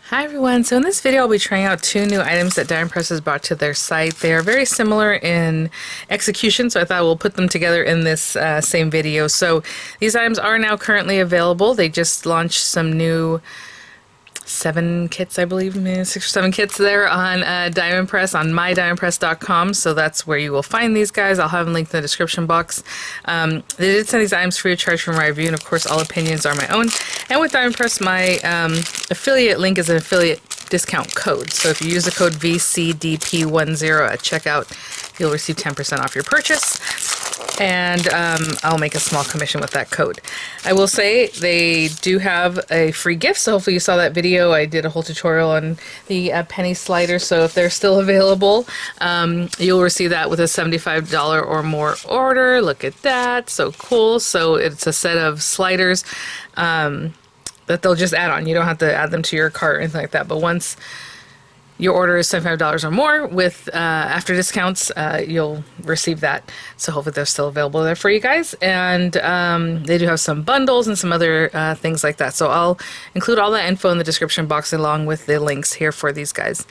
Hi everyone, so in this video I'll be trying out two new items that Die Press has brought to their site. They are very similar in execution, so I thought we'll put them together in this same video. So these items are now currently available. They just launched some new 7 kits, I believe, maybe 6 or 7 kits there on Diamond Press, on mydiamondpress.com. So that's where you will find these guys. I'll have them linked in the description box. They did send these items free of charge from my review, and of course all opinions are my own. And with Diamond Press, my affiliate link is an affiliate discount code. So if you use the code VCDP10 at checkout, you'll receive 10% off your purchase. And I'll make a small commission with that code. I will say they do have a free gift, so hopefully you saw that video. I did a whole tutorial on the penny sliders, so if they're still available, you'll receive that with a $75 or more order. Look at that, so cool. So it's a set of sliders that they'll just add on. You don't have to add them to your cart or anything like that, but once your order is $75 or more with after discounts, you'll receive that. So hopefully they're still available there for you guys. And they do have some bundles and some other things like that. So I'll include all that info in the description box along with the links here for these guys.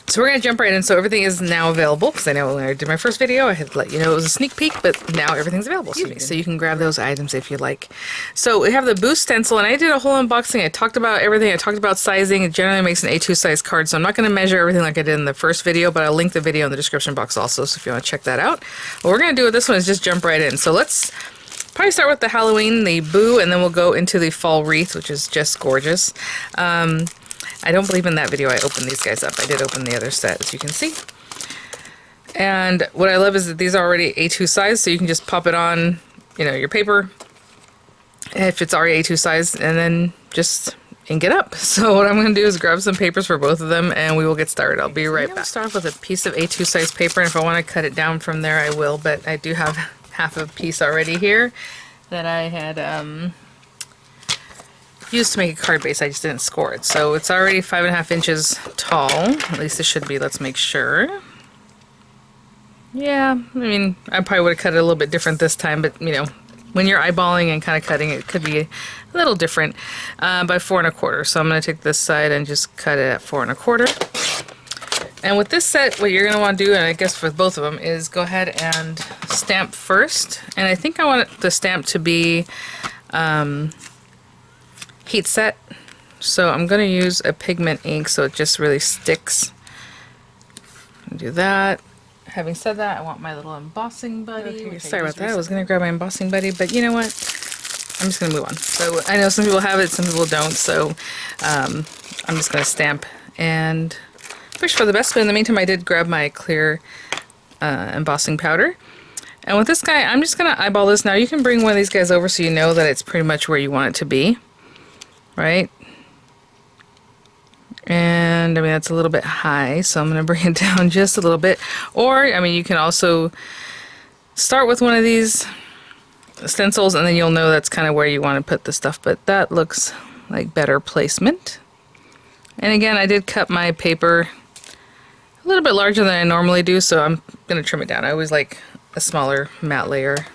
So we're going to jump right in. So everything is now available, because I know when I did my first video I had to let you know it was a sneak peek, but now everything's available. So you can grab those items if you like. So we have the Boost Stencil, and I did a whole unboxing. I talked about everything. I talked about sizing. It generally makes an A2 size card, so I'm not going to measure everything like I did in the first video, but I'll link the video in the description box also, so if you want to check that out. What we're going to do with this one is just jump right in. So let's probably start with the Halloween, the Boo, and then we'll go into the Fall Wreath, which is just gorgeous. I don't believe in that video I opened these guys up. I did open the other set, as you can see. And what I love is that these are already A2 size, so you can just pop it on, you know, your paper, if it's already A2 size, and then just ink it up. So what I'm going to do is grab some papers for both of them, and we will get started. I'll be right back. I'll start off with a piece of A2 size paper, and if I want to cut it down from there, I will, but I do have half a piece already here that I had used to make a card base. I just didn't score it. So it's already 5.5 inches tall. At least it should be. Let's make sure. Yeah, I mean, I probably would have cut it a little bit different this time, but you know, when you're eyeballing and kind of cutting, it could be a little different. By 4 1/4. So I'm going to take this side and just cut it at 4 1/4. And with this set, what you're going to want to do, and I guess for both of them, is go ahead and stamp first. And I think I want the stamp to be heat set, so I'm going to use a pigment ink so it just really sticks. Do that. Having said that, I want my little embossing buddy. Okay, sorry about that. I was going to grab my embossing buddy, but you know what? I'm just going to move on. So I know some people have it, some people don't, so I'm just going to stamp and wish for the best. But in the meantime, I did grab my clear embossing powder. And with this guy, I'm just going to eyeball this. Now you can bring one of these guys over so you know that it's pretty much where you want it to be. Right? And I mean, that's a little bit high, so I'm going to bring it down just a little bit. Or, I mean, you can also start with one of these stencils, and then you'll know that's kind of where you want to put the stuff, but that looks like better placement. And again, I did cut my paper a little bit larger than I normally do, so I'm going to trim it down. I always like a smaller matte layer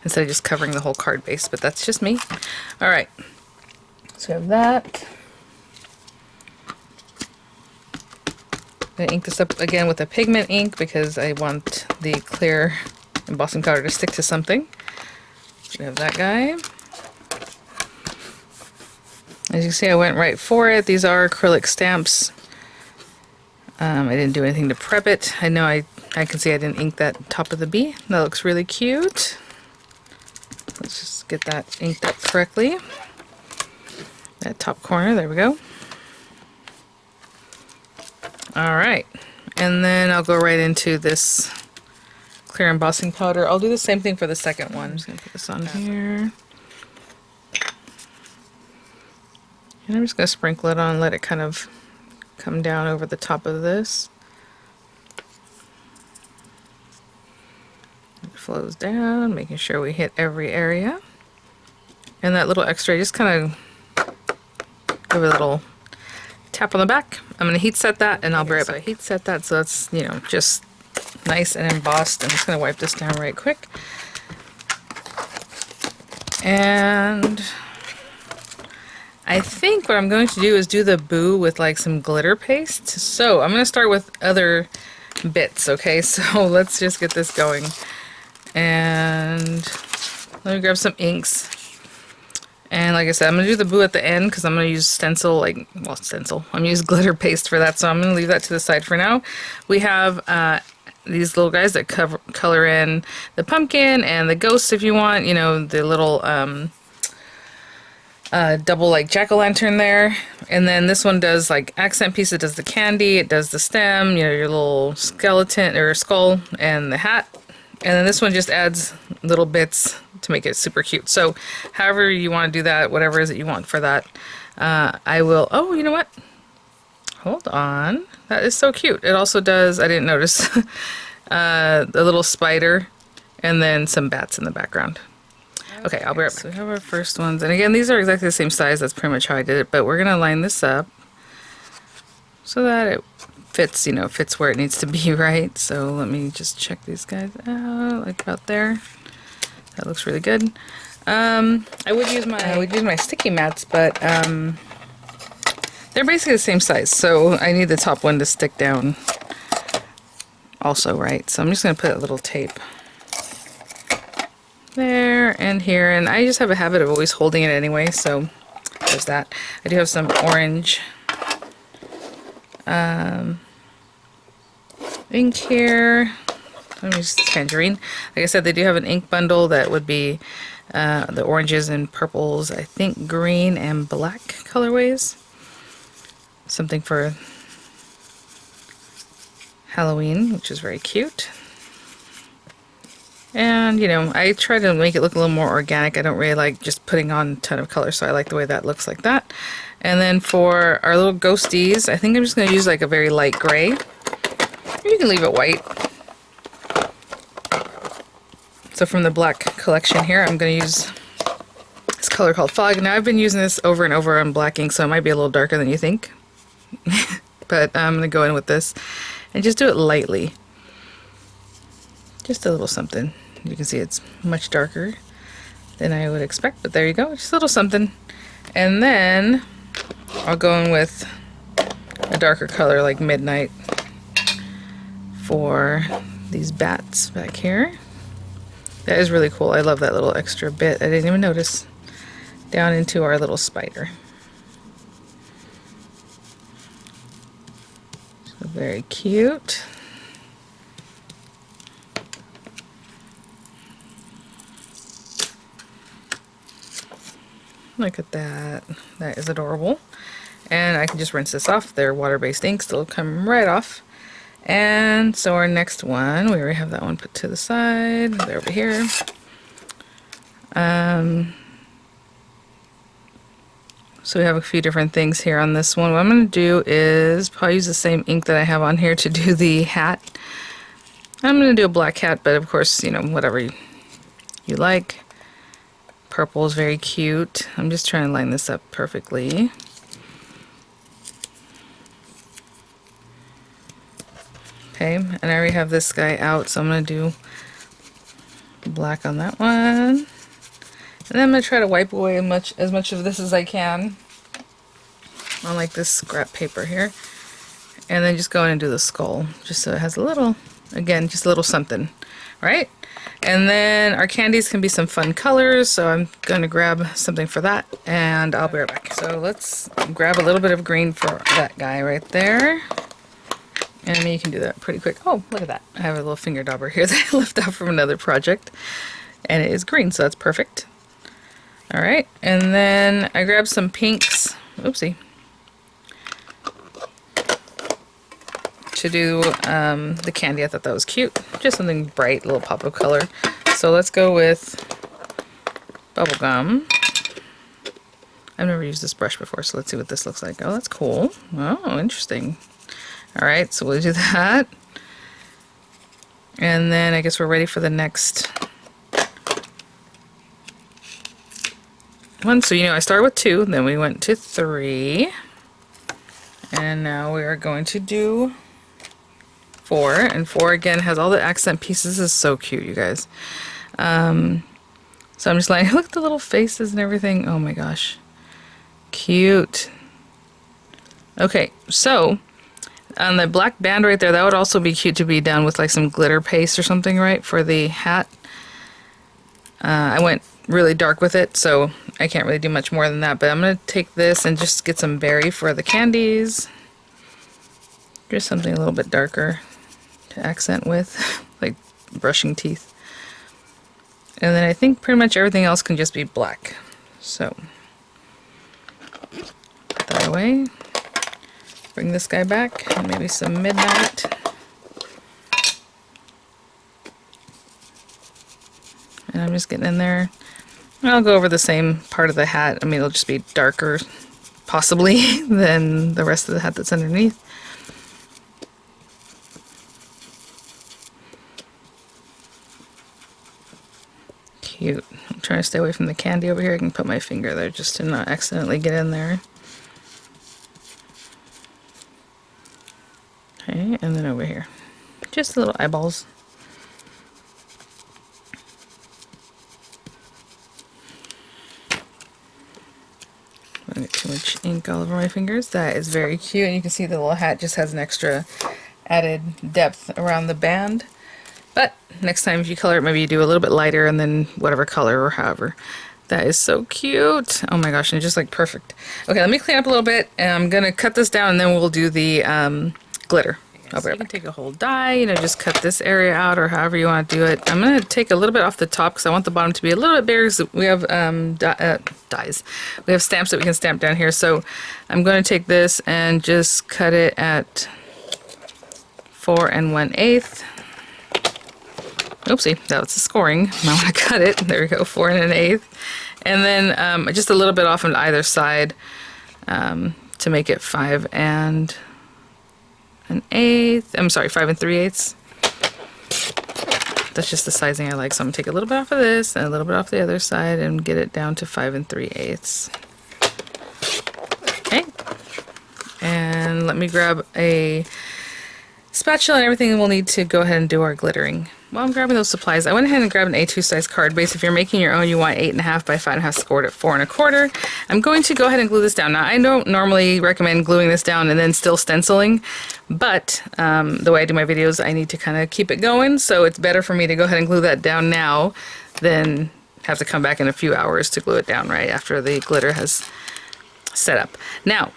instead of just covering the whole card base, but that's just me. Alright. So we have that. I'm going to ink this up again with a pigment ink because I want the clear embossing powder to stick to something. We have that guy. As you can see, I went right for it. These are acrylic stamps. I didn't do anything to prep it. I know I can see I didn't ink that top of the bee. That looks really cute. Let's just get that inked up correctly. That top corner, there we go. Alright, and then I'll go right into this clear embossing powder. I'll do the same thing for the second one. I'm just going to put this on here. And I'm just going to sprinkle it on, let it kind of come down over the top of this. It flows down, making sure we hit every area. And that little extra, just kind of give it a little tap on the back. I'm going to heat set that, and I'll be right back. Heat set that so it's, you know, just nice and embossed. I'm just going to wipe this down right quick. And I think what I'm going to do is do the boo with like some glitter paste. So I'm going to start with other bits, okay? So let's just get this going. And let me grab some inks. And like I said, I'm going to do the boo at the end because I'm going to use stencil, stencil. I'm going to use glitter paste for that, so I'm going to leave that to the side for now. We have these little guys that color in the pumpkin and the ghost if you want, you know, the little double like jack-o'-lantern there. And then this one does like accent piece, it does the candy, it does the stem, you know, your little skeleton or skull and the hat. And then this one just adds little bits to make it super cute. So however you want to do that, whatever it is that you want for that, I will, oh, you know what? Hold on. That is so cute. It also does, I didn't notice, a little spider and then some bats in the background. Okay, I'll be right back. So we have our first ones. And again, these are exactly the same size. That's pretty much how I did it. But we're going to line this up so that it fits, you know, fits where it needs to be, right? So let me just check these guys out, like about there. That looks really good. I would use my sticky mats, but they're basically the same size. So I need the top one to stick down also, right? So I'm just going to put a little tape there and here, and I just have a habit of always holding it anyway, so there's that. I do have some orange ink here. Let me just tangerine. Like I said, they do have an ink bundle that would be the oranges and purples, I think green and black colorways. Something for Halloween, which is very cute. And, you know, I try to make it look a little more organic. I don't really like just putting on a ton of color, so I like the way that looks like that. And then for our little ghosties, I think I'm just going to use like a very light gray. You can leave it white. So from the black collection here, I'm going to use this color called Fog. Now I've been using this over and over on black ink, so it might be a little darker than you think. But I'm going to go in with this and just do it lightly. Just a little something. You can see it's much darker than I would expect, but there you go, just a little something. And then I'll go in with a darker color like Midnight for these bats back here. That is really cool. I love that little extra bit. I didn't even notice. Down into our little spider. So very cute. Look at that. That is adorable. And I can just rinse this off. Their water-based inks will come right off. And so our next one, we already have that one put to the side. They're over here. So we have a few different things here on this one. What I'm going to do is probably use the same ink that I have on here to do the hat. I'm going to do a black hat, but of course, you know, whatever you like. Purple is very cute. I'm just trying to line this up perfectly. Okay, and I already have this guy out, so I'm going to do black on that one. And then I'm going to try to wipe away as much of this as I can on like this scrap paper here. And then just go in and do the skull, just so it has a little, again, just a little something, right? And then our candies can be some fun colors, so I'm going to grab something for that, and I'll be right back. So let's grab a little bit of green for that guy right there. And you can do that pretty quick. Oh, look at that. I have a little finger dauber here that I left out from another project, and it is green, so that's perfect. Alright, and then I grabbed some pinks. Oopsie. To do the candy. I thought that was cute. Just something bright, a little pop of color. So let's go with bubblegum. I've never used this brush before, so let's see what this looks like. Oh, that's cool. Oh, interesting. Alright, so we'll do that. And then I guess we're ready for the next one. So, you know, I started with 2, then we went to 3. And now we are going to do 4, and 4 again has all the accent pieces. This is so cute, you guys. So I'm just like, look at the little faces and everything. Oh my gosh. Cute. Okay, so on the black band right there, that would also be cute to be done with like some glitter paste or something, right, for the hat. I went really dark with it, so I can't really do much more than that, but I'm going to take this and just get some berry for the candies. Just something a little bit darker to accent with, like brushing teeth. And then I think pretty much everything else can just be black. So, put that away. Bring this guy back, and maybe some midnight. And I'm just getting in there. I'll go over the same part of the hat. I mean, it'll just be darker, possibly, than the rest of the hat that's underneath. Cute. I'm trying to stay away from the candy over here. I can put my finger there just to not accidentally get in there. Okay, and then over here. Just little eyeballs. I don't get too much ink all over my fingers. That is very cute, and you can see the little hat just has an extra added depth around the band. But next time if you color it, maybe you do a little bit lighter and then whatever color or however. That is so cute. Oh my gosh, and just like perfect. Okay, let me clean up a little bit, and I'm gonna cut this down, and then we'll do the glitter. So you can take a whole die, you know, just cut this area out or however you want to do it. I'm going to take a little bit off the top because I want the bottom to be a little bit bigger because we have dies. We have stamps that we can stamp down here. So I'm going to take this and just cut it at 4 1/8. Oopsie, that was the scoring. I want to cut it. There we go, 4 1/8. And then just a little bit off on either side to make it 5 1/8. I'm sorry, 5 3/8. That's just the sizing I like. So I'm gonna take a little bit off of this and a little bit off the other side and get it down to 5 3/8. Okay. And let me grab a spatula and everything we'll need to go ahead and do our glittering. While I'm grabbing those supplies, I went ahead and grabbed an A2 size card base. If you're making your own, you want 8.5 by 5.5 scored at 4 1/4. I'm going to go ahead and glue this down. Now, I don't normally recommend gluing this down and then still stenciling, but the way I do my videos, I need to kind of keep it going, so it's better for me to go ahead and glue that down now than have to come back in a few hours to glue it down right after the glitter has set up. Now,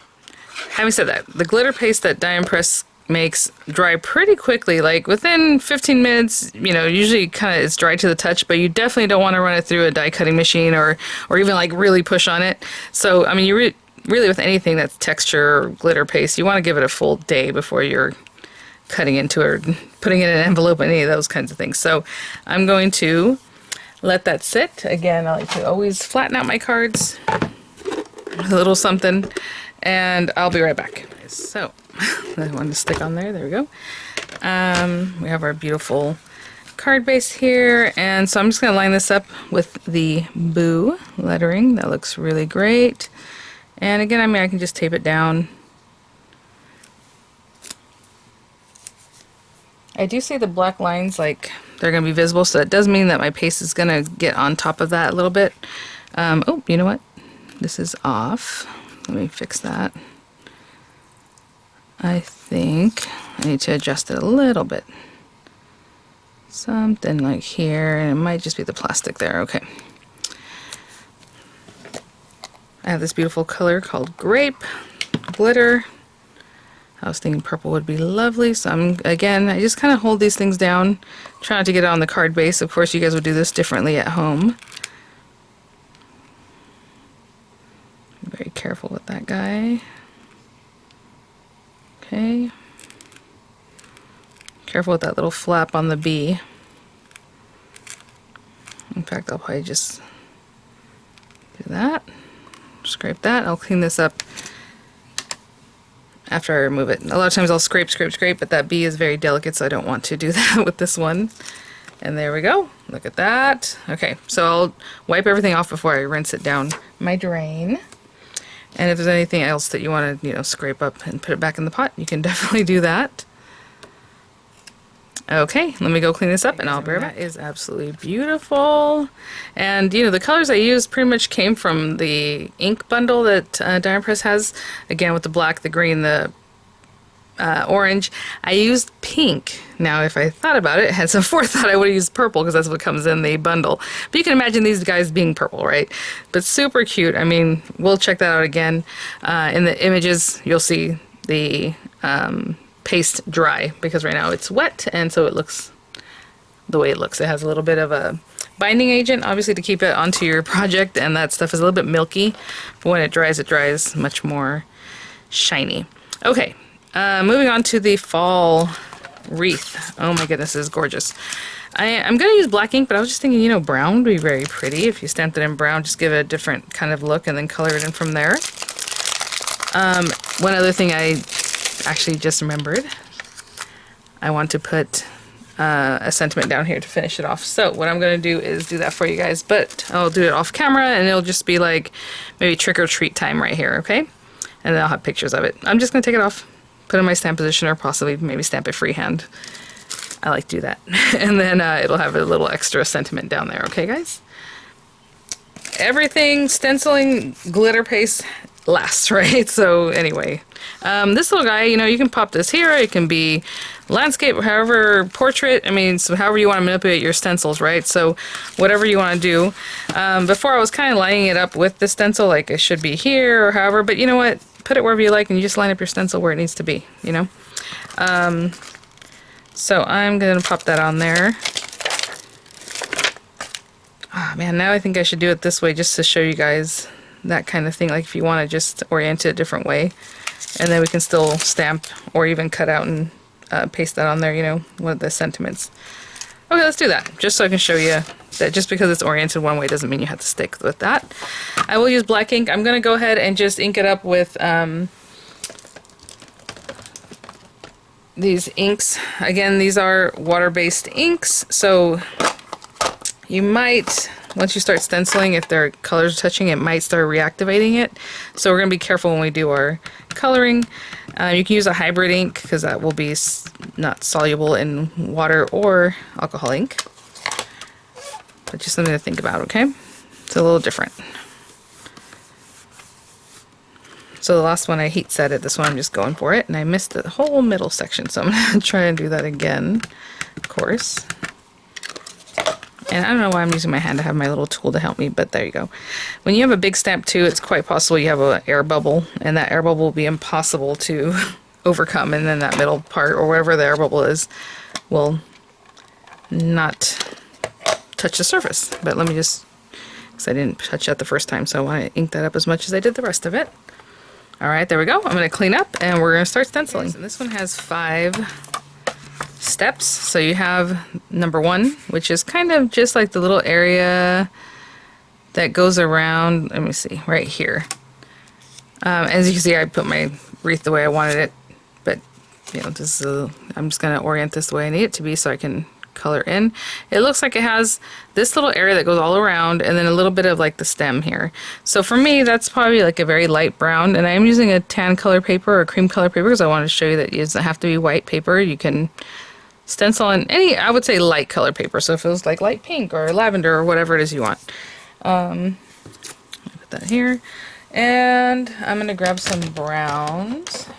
having said that, the glitter paste that Die Impress makes dry pretty quickly, like within 15 minutes, you know, usually kind of it's dry to the touch, but you definitely don't want to run it through a die cutting machine or even like really push on it. So, I mean, you really with anything that's texture or glitter paste, you want to give it a full day before you're cutting into it or putting it in an envelope, any of those kinds of things. So I'm going to let that sit. Again, I like to always flatten out my cards, a little something, and I'll be right back. So I wanted to stick on there. There we go. We have our beautiful card base here, and so I'm just going to line this up with the Boo lettering. That looks really great. And again, I mean, I can just tape it down. I do see the black lines, like they're going to be visible, so that does mean that my paste is going to get on top of that a little bit. Oh, you know what? This is off. Let me fix that. I think I need to adjust it a little bit. Something like here, and it might just be the plastic there. Okay. I have this beautiful color called Grape Glitter. I was thinking purple would be lovely, so I just kind of hold these things down, try not to get it on the card base. Of course, you guys would do this differently at home. Be very careful with that guy. Okay. Careful with that little flap on the B. In fact, I'll probably just do that. Scrape that. I'll clean this up after I remove it. A lot of times I'll scrape, but that B is very delicate, so I don't want to do that with this one. And there we go. Look at that. Okay, so I'll wipe everything off before I rinse it down my drain. And if there's anything else that you want to, scrape up and put it back in the pot, you can definitely do that. Okay, let me go clean this up and I'll be right back. That is absolutely beautiful. And you know, the colors I used pretty much came from the ink bundle that DiamondPress has. Again, with the black, the green, the orange. I used pink. Now, if I thought about it, had some forethought, I would have used purple because that's what comes in the bundle. But you can imagine these guys being purple, right? But super cute. I mean, we'll check that out again. In the images, you'll see the paste dry because right now it's wet, and so it looks the way it looks. It has a little bit of a binding agent, obviously, to keep it onto your project, and that stuff is a little bit milky. But when it dries much more shiny. Okay, moving on to the fall wreath. Oh my goodness, this is gorgeous. I'm going to use black ink, but I was just thinking, you know, brown would be very pretty. If you stamped it in brown, just give it a different kind of look and then color it in from there. One other thing I actually just remembered, I want to put a sentiment down here to finish it off. So what I'm going to do is do that for you guys, but I'll do it off camera and it'll just be like maybe trick or treat time right here, okay? And then I'll have pictures of it. I'm just going to take it off, put it in my stamp position, or possibly maybe stamp it freehand. I like to do that. And then it'll have a little extra sentiment down there, okay guys? Everything stenciling glitter paste lasts, right? So anyway, this little guy, you know, you can pop this here. It can be landscape, however, portrait. I mean, so however you want to manipulate your stencils, right? So whatever you want to do. Before I was kind of lining it up with the stencil, like it should be here or however, but you know what? Put it wherever you like and you just line up your stencil where it needs to be, you know? So I'm going to pop that on there. Oh man, now I think I should do it this way just to show you guys that kind of thing, like if you want to just orient it a different way, and then we can still stamp or even cut out and paste that on there, you know, one of the sentiments. Okay, let's do that, just so I can show you that just because it's oriented one way doesn't mean you have to stick with that. I will use black ink. I'm going to go ahead and just ink it up with these inks. Again, these are water-based inks, so you might, once you start stenciling, if their colors are touching, it might start reactivating it. So we're going to be careful when we do our coloring. You can use a hybrid ink because that will be not soluble in water or alcohol ink. But just something to think about, okay? It's a little different. So the last one I heat set it, this one I'm just going for it, and I missed the whole middle section, so I'm going to try and do that again, of course. And I don't know why I'm using my hand to have my little tool to help me, but there you go. When you have a big stamp too, it's quite possible you have an air bubble, and that air bubble will be impossible to overcome, and then that middle part, or wherever the air bubble is, will not touch the surface. But let me just, because I didn't touch that the first time, so I want to ink that up as much as I did the rest of it. Alright, there we go. I'm going to clean up, and we're going to start stenciling. And this one has 5 steps. So you have number 1, which is kind of just like the little area that goes around, let me see, right here. As you can see, I put my wreath the way I wanted it, but you know, this is I'm just going to orient this the way I need it to be so I can color in. It looks like it has this little area that goes all around, and then a little bit of like the stem here. So for me, that's probably like a very light brown, and I'm using a tan color paper or cream color paper because I wanted to show you that it doesn't have to be white paper. You can stencil on any, I would say, light color paper. So if it was like light pink or lavender or whatever it is you want. Put that here, and I'm going to grab some browns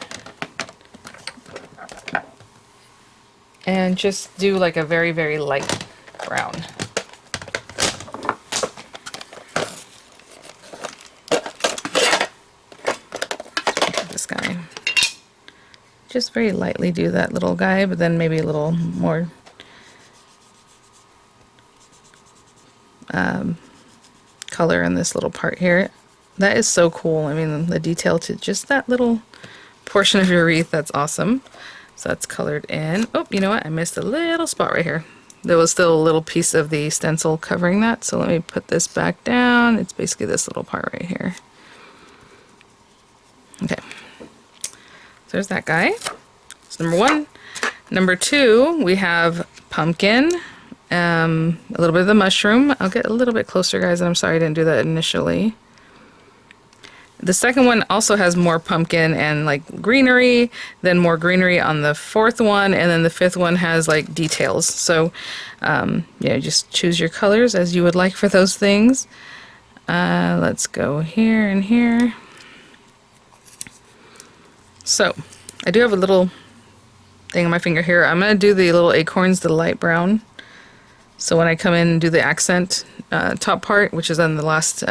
and just do like a very, very light brown. This guy. Just very lightly do that little guy, but then maybe a little more color in this little part here. That is so cool. I mean, the detail to just that little portion of your wreath, that's awesome. So that's colored in. Oh, you know what? I missed a little spot right here. There was still a little piece of the stencil covering that, so let me put this back down. It's basically this little part right here. Okay. So there's that guy. That's number 1. Number 2, we have pumpkin, a little bit of the mushroom. I'll get a little bit closer, guys, and I'm sorry I didn't do that initially. The second one also has more pumpkin and like greenery, then more greenery on the fourth one, and then the fifth one has like details. So yeah, just choose your colors as you would like for those things. Let's go here and here. So I do have a little thing on my finger here. I'm going to do the little acorns, the light brown. So when I come in and do the accent top part, which is on the last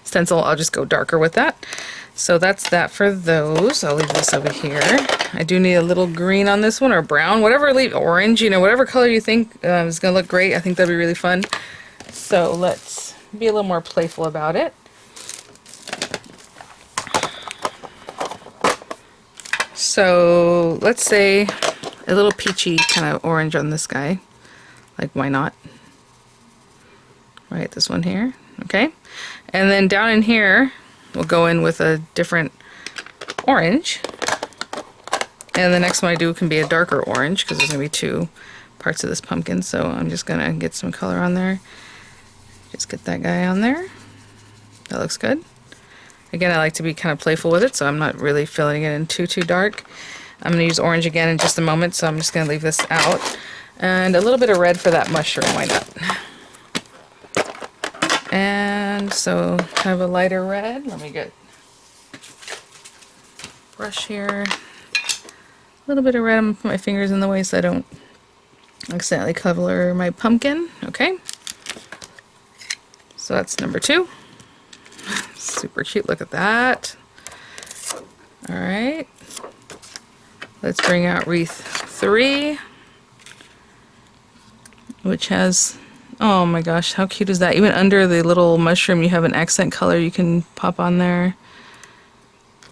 stencil, I'll just go darker with that. So that's that for those. I'll leave this over here. I do need a little green on this one, or brown, whatever, leave orange, you know, whatever color you think is going to look great. I think that'd be really fun. So let's be a little more playful about it. So let's say a little peachy kind of orange on this guy. Like, why not? Right, this one here. Okay. And then down in here, we'll go in with a different orange. And the next one I do can be a darker orange, because there's going to be two parts of this pumpkin. So I'm just going to get some color on there. Just get that guy on there. That looks good. Again, I like to be kind of playful with it, so I'm not really filling it in too dark. I'm going to use orange again in just a moment, so I'm just going to leave this out. And a little bit of red for that mushroom, why not? And so kind of a lighter red. Let me get a brush here. A little bit of red. I'm going to put my fingers in the way so I don't accidentally color my pumpkin. Okay. So that's number 2. Super cute, look at that. Alright. Let's bring out Wreath 3. Which has, oh my gosh, how cute is that? Even under the little mushroom you have an accent color you can pop on there.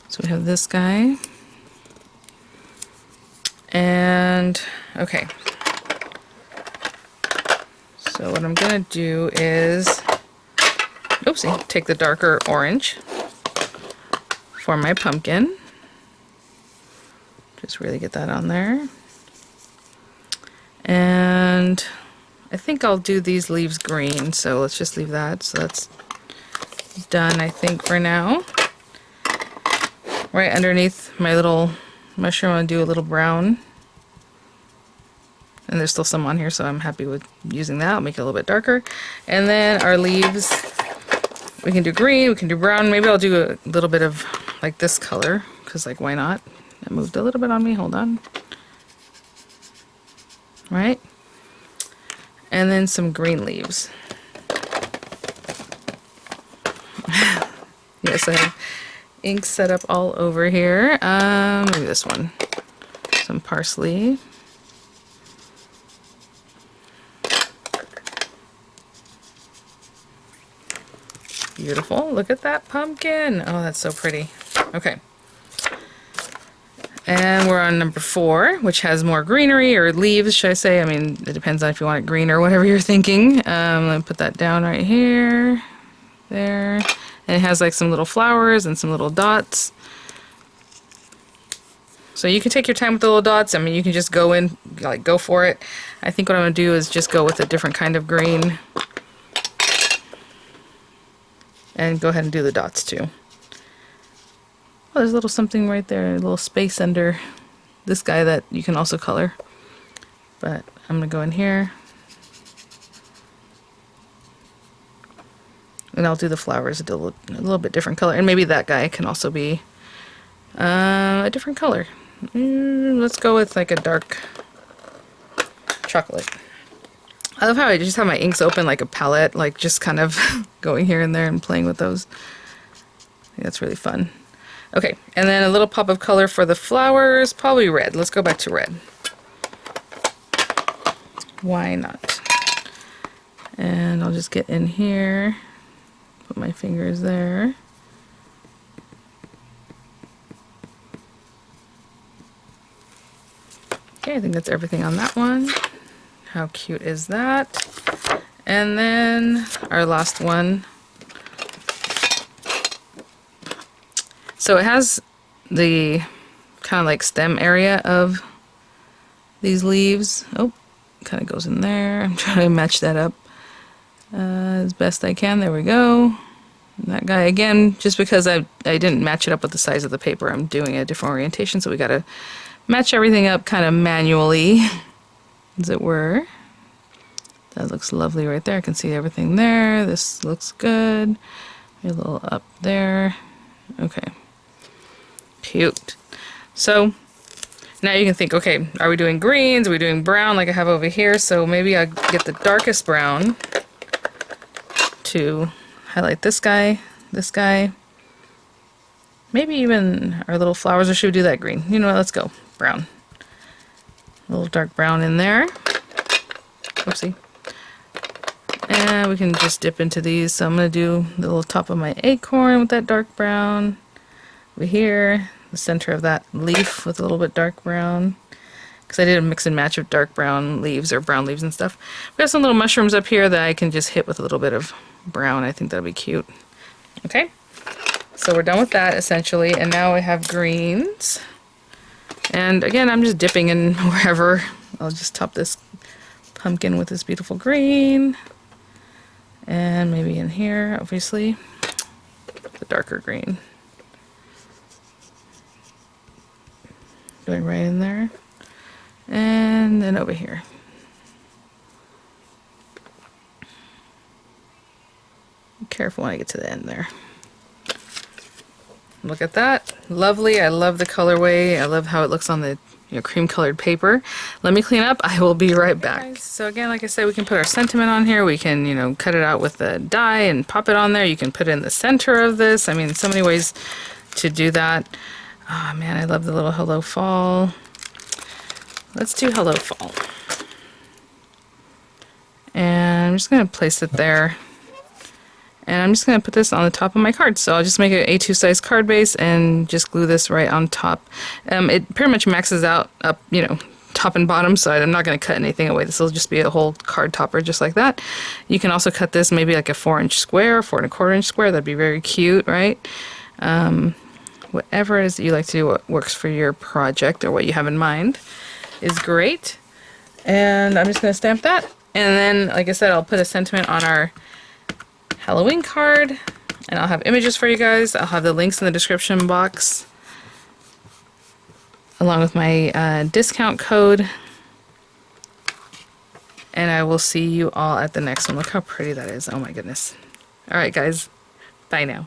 So we have this guy. And, okay. So what I'm gonna do is, oopsie, take the darker orange for my pumpkin. Just really get that on there. And I think I'll do these leaves green, so let's just leave that. So that's done, I think, for now. Right underneath my little mushroom, I'll do a little brown. And there's still some on here, so I'm happy with using that. I'll make it a little bit darker. And then our leaves, we can do green, we can do brown. Maybe I'll do a little bit of like this color, because like, why not? That moved a little bit on me, hold on. Right? And then some green leaves. Yes, I have ink set up all over here. Maybe this one. Some parsley. Beautiful. Look at that pumpkin. Oh, that's so pretty. Okay. And we're on number 4, which has more greenery, or leaves, should I say. I mean, it depends on if you want it green or whatever you're thinking. Let me put that down right here. There. And it has like some little flowers and some little dots. So you can take your time with the little dots. I mean, you can just go in, like, go for it. I think what I'm going to do is just go with a different kind of green. And go ahead and do the dots too. Oh, there's a little something right there, a little space under this guy that you can also color. But I'm going to go in here. And I'll do the flowers a little bit different color. And maybe that guy can also be a different color. Let's go with like a dark chocolate. I love how I just have my inks open like a palette, like just kind of going here and there and playing with those. I think that's really fun. Okay, and then a little pop of color for the flowers, probably red. Let's go back to red. Why not? And I'll just get in here, put my fingers there. Okay, I think that's everything on that one. How cute is that? And then our last one. So it has the kind of like stem area of these leaves. Oh, kind of goes in there. I'm trying to match that up as best I can. There we go. That guy, again, just because I didn't match it up with the size of the paper, I'm doing a different orientation, so we gotta match everything up kind of manually, as it were. That looks lovely right there. I can see everything there. This looks good. A little up there. Okay. Cute. So now you can think, okay, are we doing greens? Are we doing brown like I have over here? So maybe I'll get the darkest brown to highlight this guy, maybe even our little flowers, or should we do that green? You know what, let's go brown. A little dark brown in there. Oopsie. And we can just dip into these. So I'm going to do the little top of my acorn with that dark brown. Over here, the center of that leaf with a little bit dark brown. Because I did a mix and match of dark brown leaves or brown leaves and stuff. We have some little mushrooms up here that I can just hit with a little bit of brown. I think that'll be cute. Okay, so we're done with that essentially, and now I have greens. And again, I'm just dipping in wherever. I'll just top this pumpkin with this beautiful green. And maybe in here, obviously, the darker green. Going right in there. And then over here. Be careful when I get to the end there. Look at that. Lovely. I love the colorway. I love how it looks on the cream colored paper. Let me clean up. I will be right back. Okay, so again, like I said, we can put our sentiment on here. We can, cut it out with the die and pop it on there. You can put it in the center of this. I mean, so many ways to do that. Oh man, I love the little Hello Fall. Let's do Hello Fall. And I'm just going to place it there. And I'm just going to put this on the top of my card. So I'll just make an A2 size card base and just glue this right on top. It pretty much maxes out up, top and bottom, so I'm not going to cut anything away. This will just be a whole card topper just like that. You can also cut this maybe like a 4-inch square, 4¼ inch square. That'd be very cute, right? Whatever it is that you like to do, what works for your project or what you have in mind is great. And I'm just going to stamp that. And then, like I said, I'll put a sentiment on our Halloween card, and I'll have images for you guys. I'll have the links in the description box along with my discount code, and I will see you all at the next one. Look how pretty that is. Oh my goodness. All right guys, bye now.